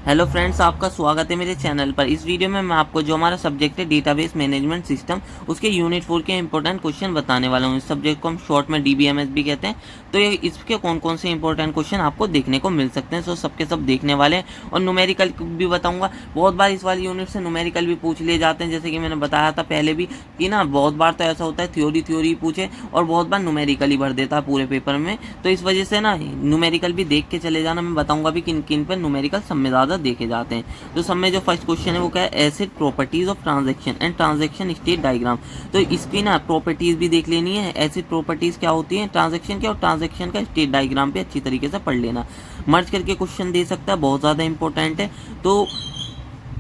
Hello friends, आपका स्वागत है मेरे चैनल पर। इस वीडियो में मैं आपको जो हमारा सब्जेक्ट है डेटाबेस मैनेजमेंट सिस्टम, उसके यूनिट 4 के इंपॉर्टेंट क्वेश्चन बताने वाला हूँ। इस सब्जेक्ट को हम शॉर्ट में डीबीएमएस भी कहते हैं। तो ये इसके कौन कौन से इंपॉर्टेंट क्वेश्चन आपको देखने को मिल सकते हैं, सो सबके सब देखने वाले हैं। और न्यूमेरिकल भी बताऊंगा। बहुत बार इस वाली यूनिट से न्यूमेरिकल भी पूछ लिए जाते हैं, जैसे कि मैंने बताया था पहले भी कि ना बहुत बार तो ऐसा होता है थ्योरी पूछे और बहुत बार न्यूमेरिकल ही भर देता है पूरे पेपर में। तो इस वजह से ना न्यूमेरिकल भी देख के चले जाना। मैं बताऊंगा भी किन किन पर न्यूमेरिकल सब में ज़्यादा देखे जाते हैं। तो सब में जो फर्स्ट क्वेश्चन है वो क्या है, acid properties of transaction and transaction state diagram. तो इसकी ना प्रॉपर्टीज भी देख लेनी है। एसिड प्रॉपर्टीज क्या होती है ट्रांजैक्शन की, और ट्रांजैक्शन का स्टेट डायग्राम पे अच्छी तरीके से पढ़ लेना। मर्ज करके क्वेश्चन दे सकता है, बहुत ज़्यादा इंपॉर्टेंट है। तो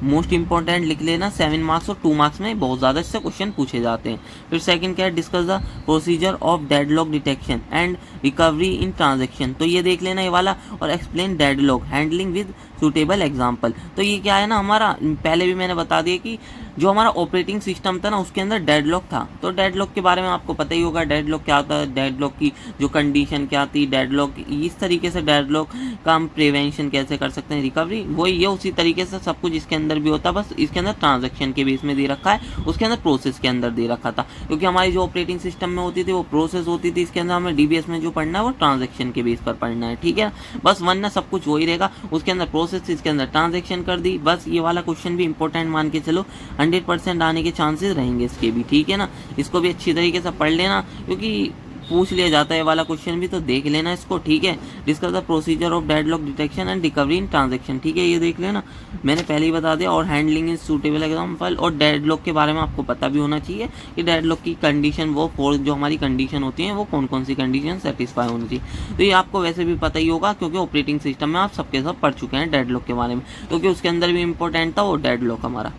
मोस्ट इंपॉर्टेंट लिख लेना। 7 मार्क्स और 2 मार्क्स में बहुत ज़्यादा इससे क्वेश्चन पूछे जाते हैं। फिर सेकंड क्या है, discuss the procedure of deadlock detection and recovery in transaction. तो ये देख लेना ये वाला। और explain deadlock handling with suitable example. तो ये क्या है ना, हमारा पहले भी मैंने बता दिया कि जो हमारा ऑपरेटिंग सिस्टम था ना उसके अंदर डेडलॉक था। तो डेडलॉक के बारे में आपको पता ही होगा, डेडलॉक क्या होता है, डेडलॉक की जो कंडीशन क्या थी, डेडलॉक इस तरीके से डेडलॉक का हम प्रिवेंशन कैसे कर सकते हैं, रिकवरी वही ये उसी तरीके से सब कुछ इसके अंदर भी होता है। बस इसके अंदर ट्रांजैक्शन के बेस में दे रखा है, उसके अंदर प्रोसेस के अंदर दे रखा था। क्योंकि हमारी जो ऑपरेटिंग सिस्टम में होती थी वो प्रोसेस होती थी, इसके अंदर हमें डीबीएस में जो पढ़ना है वो ट्रांजैक्शन के बेस पर पढ़ना है। ठीक है, बस वरना सब कुछ वही रहेगा। उसके अंदर प्रोसेस, इसके अंदर ट्रांजैक्शन कर दी। बस ये वाला क्वेश्चन भी इंपॉर्टेंट मान के चलो, 100% आने के चांसेस रहेंगे इसके भी। ठीक है ना, इसको भी अच्छी तरीके से पढ़ लेना क्योंकि पूछ लिया जाता है वाला क्वेश्चन भी, तो देख लेना इसको। ठीक है, discuss the procedure of deadlock detection and recovery in transaction. ठीक है, ये देख लेना, मैंने पहले ही बता दिया। और हैंडलिंग इज सूटेबल एग्जाम्पल। और डेडलॉक के बारे में आपको पता भी होना चाहिए कि डेडलॉक की कंडीशन, वो फोर जो हमारी कंडीशन होती है वो कौन कौन सी कंडीशन सेटिस्फाई होनी चाहिए। तो ये आपको वैसे भी पता ही होगा क्योंकि ऑपरेटिंग सिस्टम में आप सबके सब पढ़ चुके हैं डेडलॉक के बारे में, क्योंकि उसके अंदर भी इंपॉर्टेंट था वो डेडलॉक हमारा।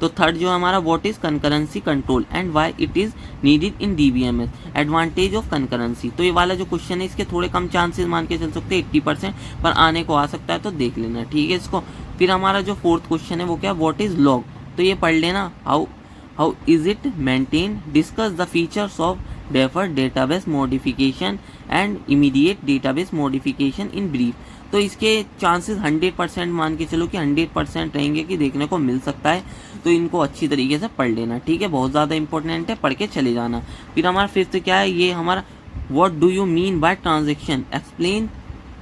तो थर्ड जो हमारा, what is concurrency control and why it is needed in DBMS, advantage of concurrency. तो ये वाला जो क्वेश्चन है इसके थोड़े कम चांसेस मान के चल सकते हैं, 80%, पर आने को आ सकता है, तो देख लेना। ठीक है इसको। फिर हमारा जो फोर्थ क्वेश्चन है वो क्या, व्हाट इज लॉग। तो ये पढ़ लेना। How is it maintain, discuss the features of deferred database modification and immediate database modification in brief. तो इसके चांसेस 100% मान के चलो कि 100% रहेंगे कि देखने को मिल सकता है। तो इनको अच्छी तरीके से पढ़ लेना। ठीक है, बहुत ज़्यादा इंपॉर्टेंट है, पढ़ के चले जाना। फिर हमारा फिफ्थ क्या है, ये हमारा what do you mean by transaction, explain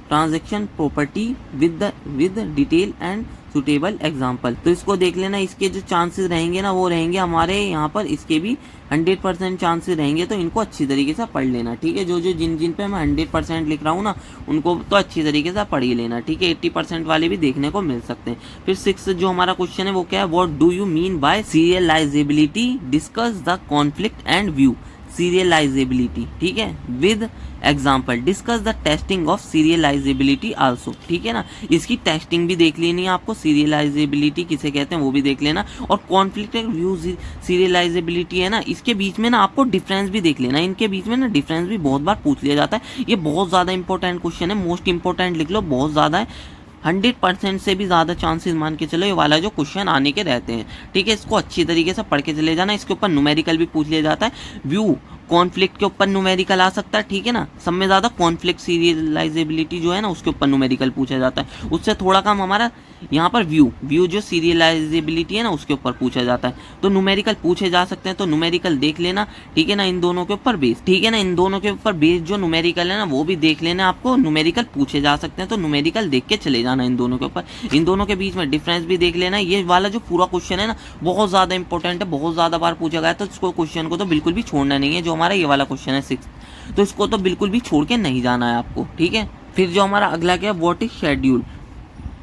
transaction property with detail and suitable example. तो इसको देख लेना। इसके जो चांसेस रहेंगे ना वो रहेंगे हमारे यहाँ पर, इसके भी 100% चांसेस रहेंगे। तो इनको अच्छी तरीके से पढ़ लेना। ठीक है, जो जिन पे मैं 100% लिख रहा हूँ ना उनको तो अच्छी तरीके से पढ़ ही लेना। ठीक है, 80% वाले भी देखने को मिल सकते हैं। फिर 6 जो हमारा क्वेश्चन है वो क्या है, what do you mean by serialisability, discuss the conflict and view serialisability. ठीक है, with example, discuss the testing of serialisability also. ठीक है ना, इसकी टेस्टिंग भी देख लेनी है आपको, सीरियलाइजेबिलिटी किसे कहते हैं वो भी देख लेना। और कॉन्फ्लिक्ट एंड व्यू सीरियलाइजेबिलिटी है ना, इसके बीच में ना आपको डिफरेंस भी देख लेना। इनके बीच में ना डिफरेंस भी बहुत बार पूछ लिया जाता है। ये बहुत ज़्यादा इंपॉर्टेंट क्वेश्चन है, मोस्ट इंपॉर्टेंट लिख लो, बहुत ज़्यादा है। 100% से भी ज़्यादा चांसेस मान के चलो ये वाला जो क्वेश्चन आने के रहते हैं। ठीक है, इसको अच्छी तरीके से पढ़ के चले जाना। इसके ऊपर न्यूमेरिकल भी पूछ लिया जाता है। व्यू कॉन्फ्लिक्ट के ऊपर न्यूमेरिकल आ सकता है। ठीक है ना, सब में ज़्यादा कॉन्फ्लिक्ट सीरियलाइजेबिलिटी जो है ना उसके ऊपर न्यूमेरिकल पूछा जाता है। उससे थोड़ा कम हमारा यहाँ पर व्यू जो सीरियलाइजेबिलिटी है ना उसके ऊपर पूछा जाता है। तो न्यूमेरिकल पूछे जा सकते हैं, तो न्यूमेरिकल देख लेना। ठीक है ना, इन दोनों के ऊपर बेस। ठीक है ना, इन दोनों के ऊपर बेस जो न्यूमेरिकल है ना वो भी देख लेना। आपको न्यूमेरिकल पूछे जा सकते हैं तो न्यूमेरिकल देख के चले जाना इन दोनों के ऊपर। इन दोनों के बीच में डिफरेंस भी देख लेना। ये वाला जो पूरा क्वेश्चन है ना बहुत ज़्यादा इंपॉर्टेंट है, बहुत ज़्यादा बार पूछा गया है। तो इसको क्वेश्चन को तो बिल्कुल भी छोड़ना नहीं है। जो हमारा ये वाला क्वेश्चन है 6, तो इसको तो बिल्कुल भी छोड़ के नहीं जाना है आपको। ठीक है, फिर जो हमारा अगला क्या है, what is schedule,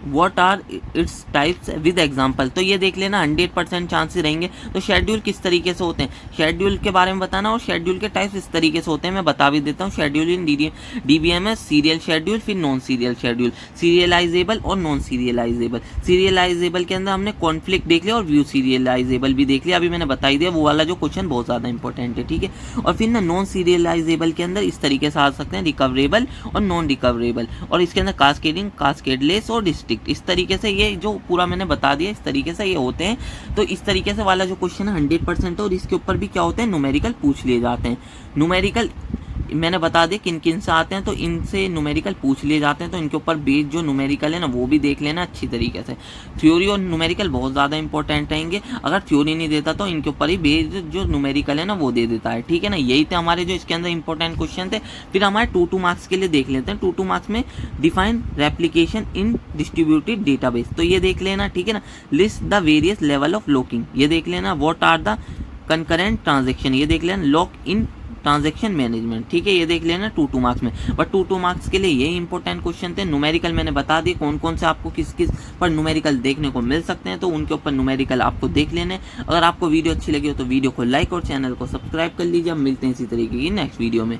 what are its types with example. तो ये देख लेना, 100% चांसेस रहेंगे। तो शेड्यूल किस तरीके से होते हैं, शेड्यूल के बारे में बताना। और शेड्यूल के टाइप्स इस तरीके से होते हैं, मैं बता भी देता हूँ। Schedule in DBMS, serial schedule, फिर नॉन सीरियल शेड्यूल, सीरियलाइजेबल और नॉन सीरियलाइजेबल। सीरियलाइजेबल के अंदर हमने कॉन्फ्लिक्ट देख लिया और व्यू सीरियलाइजेबल भी देख लिया, अभी मैंने बता ही दिया। वो वाला जो क्वेश्चन बहुत ज़्यादा इंपॉर्टेंट है। ठीक है, और फिर ना नॉन सीरियलाइजेबल के अंदर इस तरीके से आ सकते हैं, रिकवरेबल और नॉन रिकवरेबल। और इसके अंदर कास्केडिंग, कास्केडलेस और डिस्ट्रिक्ट। इस तरीके से ये जो पूरा मैंने बता दिया इस तरीके से ये होते हैं। तो इस तरीके से वाला जो क्वेश्चन है 100% है। और इसके ऊपर भी क्या होते हैं, न्यूमेरिकल पूछ लिए जाते हैं। न्यूमेरिकल मैंने बता दिया किन किन से आते हैं, तो इनसे न्यूमेरिकल पूछ लिए जाते हैं, तो इनके ऊपर बेस्ड जो न्यूमेरिकल है ना वो भी देख लेना अच्छी तरीके से। थ्योरी और न्यूमेरिकल बहुत ज़्यादा इंपॉर्टेंट रहेंगे, अगर थ्योरी नहीं देता तो इनके ऊपर ही बेस्ड जो न्यूमेरिकल है ना वो दे देता है, ठीक है ना। यही थे हमारे जो इसके अंदर इंपॉर्टेंट क्वेश्चन थे। फिर हमारे 2 मार्क्स के लिए देख लेते हैं। 2 मार्क्स में define replication in distributed database, तो ये देख लेना, ठीक है ना। List the various level of locking, ये देख लेना। What are the concurrent transaction, ये देख लेना। लॉक इन ट्रांजैक्शन मैनेजमेंट, ठीक है, ये देख लेना 2 मार्क्स में। बट 2 मार्क्स के लिए ये इंपॉर्टेंट क्वेश्चन थे। न्यूमेरिकल मैंने बता दी कौन कौन से आपको किस किस पर न्यूमेरिकल देखने को मिल सकते हैं, तो उनके ऊपर न्यूमेरिकल आपको देख लेने। अगर आपको वीडियो अच्छी लगी हो तो वीडियो को लाइक और चैनल को सब्सक्राइब कर लीजिए। अब मिलते हैं इसी तरीके की नेक्स्ट वीडियो में।